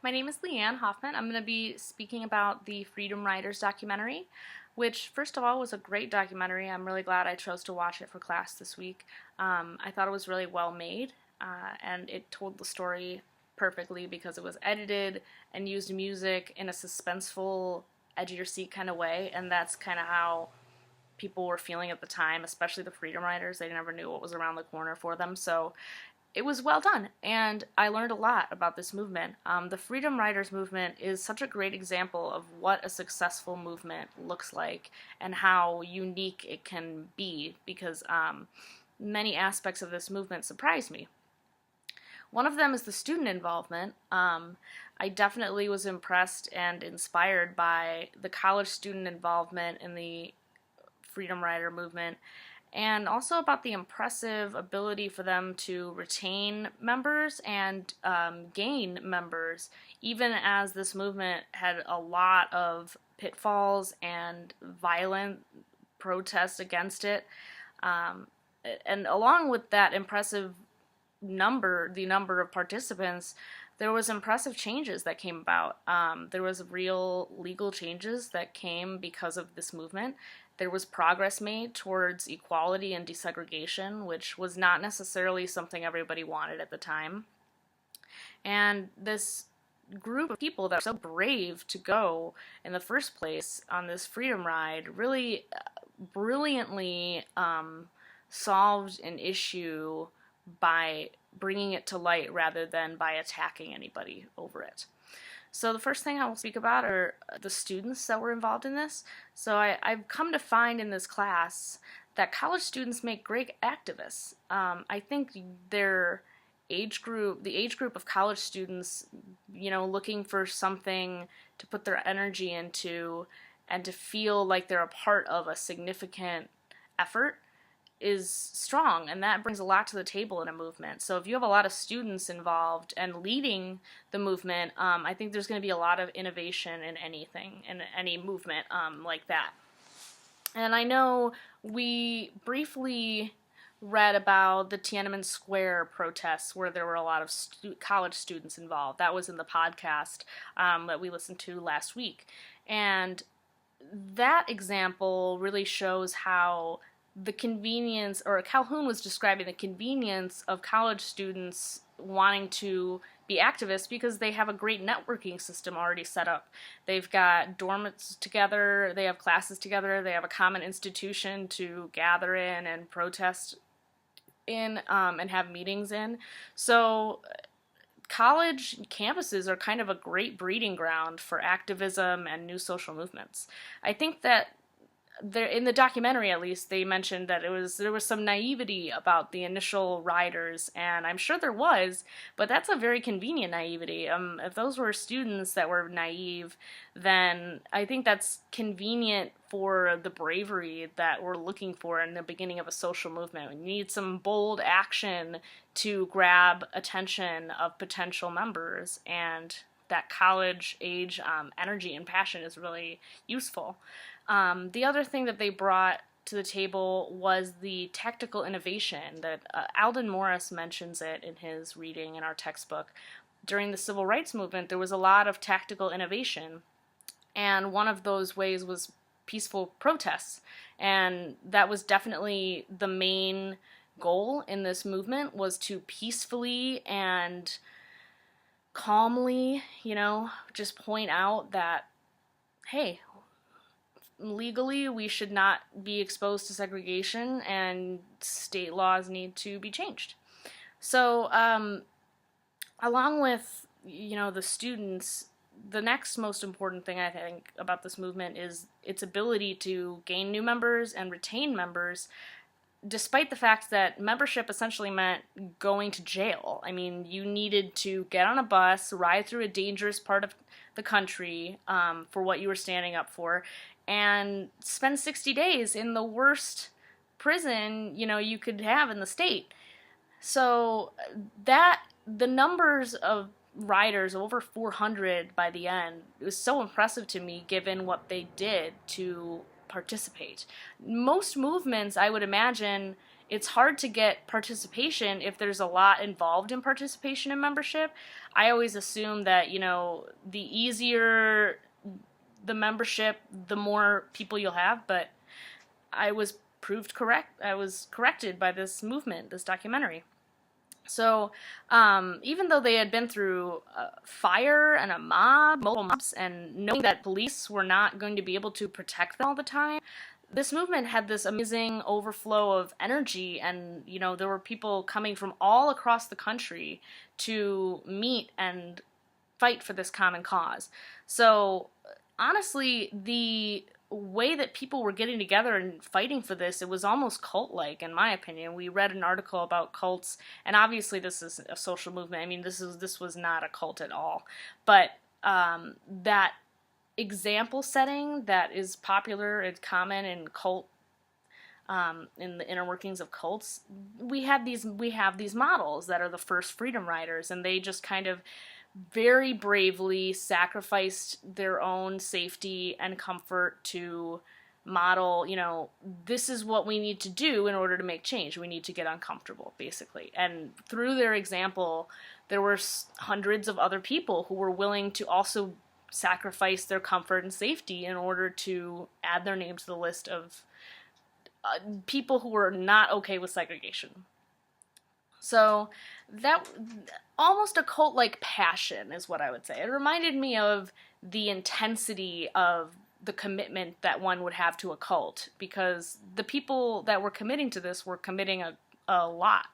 My name is Leanne Hoffman. I'm going to be speaking about the Freedom Riders documentary, which, first of all, was a great documentary. I'm really glad I chose to watch it for class this week. I thought it was really well made, and it told the story perfectly because it was edited and used music in a suspenseful, edge of your seat kind of way, and that's kind of how people were feeling at the time, especially the Freedom Riders. They never knew what was around the corner for them, so it was well done, and I learned a lot about this movement. The Freedom Riders movement is such a great example of what a successful movement looks like and how unique it can be, because many aspects of this movement surprised me. One of them is the student involvement. I definitely was impressed and inspired by the college student involvement in the Freedom Rider movement, and also about the impressive ability for them to retain members and gain members, even as this movement had a lot of pitfalls and violent protests against it. And along with that impressive the number of participants, there was impressive changes that came about. There was real legal changes that came because of this movement. There was progress made towards equality and desegregation, which was not necessarily something everybody wanted at the time. And this group of people that were so brave to go in the first place on this freedom ride really brilliantly solved an issue by bringing it to light rather than by attacking anybody over it. So the first thing I will speak about are the students that were involved in this. So I've come to find in this class that college students make great activists. I think the age group of college students, looking for something to put their energy into and to feel like they're a part of a significant effort is strong, and that brings a lot to the table in a movement. So if you have a lot of students involved and leading the movement, I think there's going to be a lot of innovation in any movement like that. And I know we briefly read about the Tiananmen Square protests where there were a lot of college students involved. That was in the podcast that we listened to last week. And that example really shows how the convenience, or Calhoun was describing the convenience of college students wanting to be activists because they have a great networking system already set up. They've got dorms together, they have classes together, they have a common institution to gather in and protest in and have meetings in. So college campuses are kind of a great breeding ground for activism and new social movements. I think that in the documentary, at least, they mentioned that there was some naivety about the initial riders, and I'm sure there was, but that's a very convenient naivety. If those were students that were naive, then I think that's convenient for the bravery that we're looking for in the beginning of a social movement. We need some bold action to grab attention of potential members, and that college age energy and passion is really useful. The other thing that they brought to the table was the tactical innovation that Alden Morris mentions it in his reading in our textbook. During the civil rights movement, there was a lot of tactical innovation, and one of those ways was peaceful protests, and that was definitely the main goal in this movement, was to peacefully and calmly, just point out that, hey, legally we should not be exposed to segregation and state laws need to be changed. So along with the students, the next most important thing I think about this movement is its ability to gain new members and retain members, despite the fact that membership essentially meant going to jail. I mean, you needed to get on a bus, ride through a dangerous part of the country for what you were standing up for, and spend 60 days in the worst prison, you could have in the state. So that the numbers of riders, over 400 by the end, it was so impressive to me given what they did to participate. Most movements, I would imagine, it's hard to get participation if there's a lot involved in participation and membership. I always assume that, the easier the membership, the more people you'll have, but I was proved correct. I was corrected by this movement, this documentary. So, even though they had been through fire and a mob, multiple mobs, and knowing that police were not going to be able to protect them all the time, this movement had this amazing overflow of energy, and, there were people coming from all across the country to meet and fight for this common cause. So, honestly, the way that people were getting together and fighting for this, it was almost cult-like, in my opinion. We read an article about cults, and obviously this is a social movement. I mean, this was not a cult at all. But that example setting that is popular, it's common in cult, in the inner workings of cults, we have these models that are the first freedom riders, and they just kind of very bravely sacrificed their own safety and comfort to model, this is what we need to do in order to make change. We need to get uncomfortable, basically. And through their example, there were hundreds of other people who were willing to also sacrifice their comfort and safety in order to add their name to the list of people who were not okay with segregation. So that almost a cult-like passion is what I would say. It reminded me of the intensity of the commitment that one would have to a cult, because the people that were committing to this were committing a lot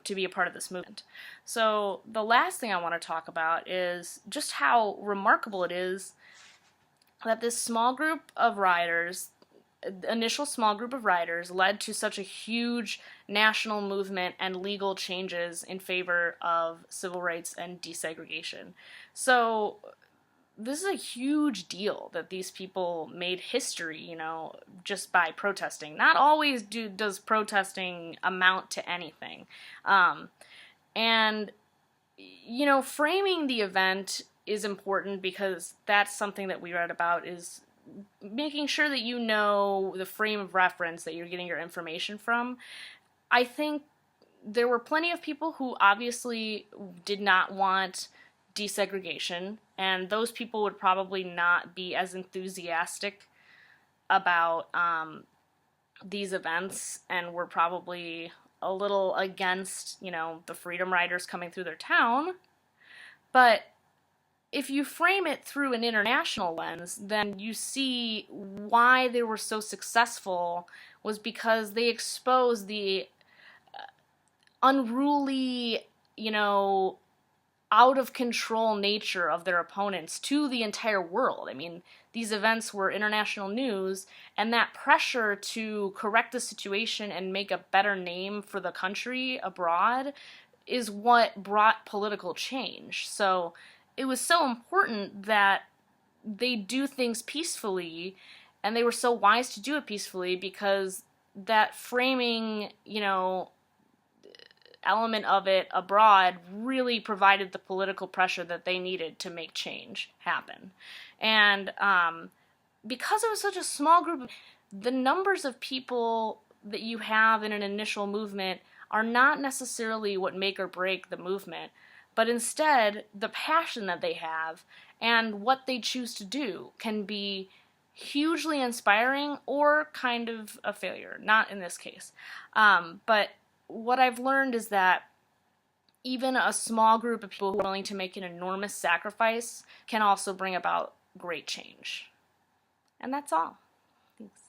to be a part of this movement. So the last thing I want to talk about is just how remarkable it is that this small group of riders, initial small group of riders, led to such a huge national movement and legal changes in favor of civil rights and desegregation. So this is a huge deal that these people made history, just by protesting. Not always does protesting amount to anything. And, framing the event is important, because that's something that we read about, is making sure that you know the frame of reference that you're getting your information from. I think there were plenty of people who obviously did not want desegregation, and those people would probably not be as enthusiastic about these events, and were probably a little against, the freedom riders coming through their town. But if you frame it through an international lens, then you see why they were so successful was because they exposed the unruly, out of control nature of their opponents to the entire world. I mean, these events were international news, and that pressure to correct the situation and make a better name for the country abroad is what brought political change. So it was so important that they do things peacefully, and they were so wise to do it peacefully, because that framing, element of it abroad really provided the political pressure that they needed to make change happen. And because it was such a small group, the numbers of people that you have in an initial movement are not necessarily what make or break the movement, but instead the passion that they have and what they choose to do can be hugely inspiring or kind of a failure. Not in this case. But what I've learned is that even a small group of people who are willing to make an enormous sacrifice can also bring about great change. And that's all. Thanks.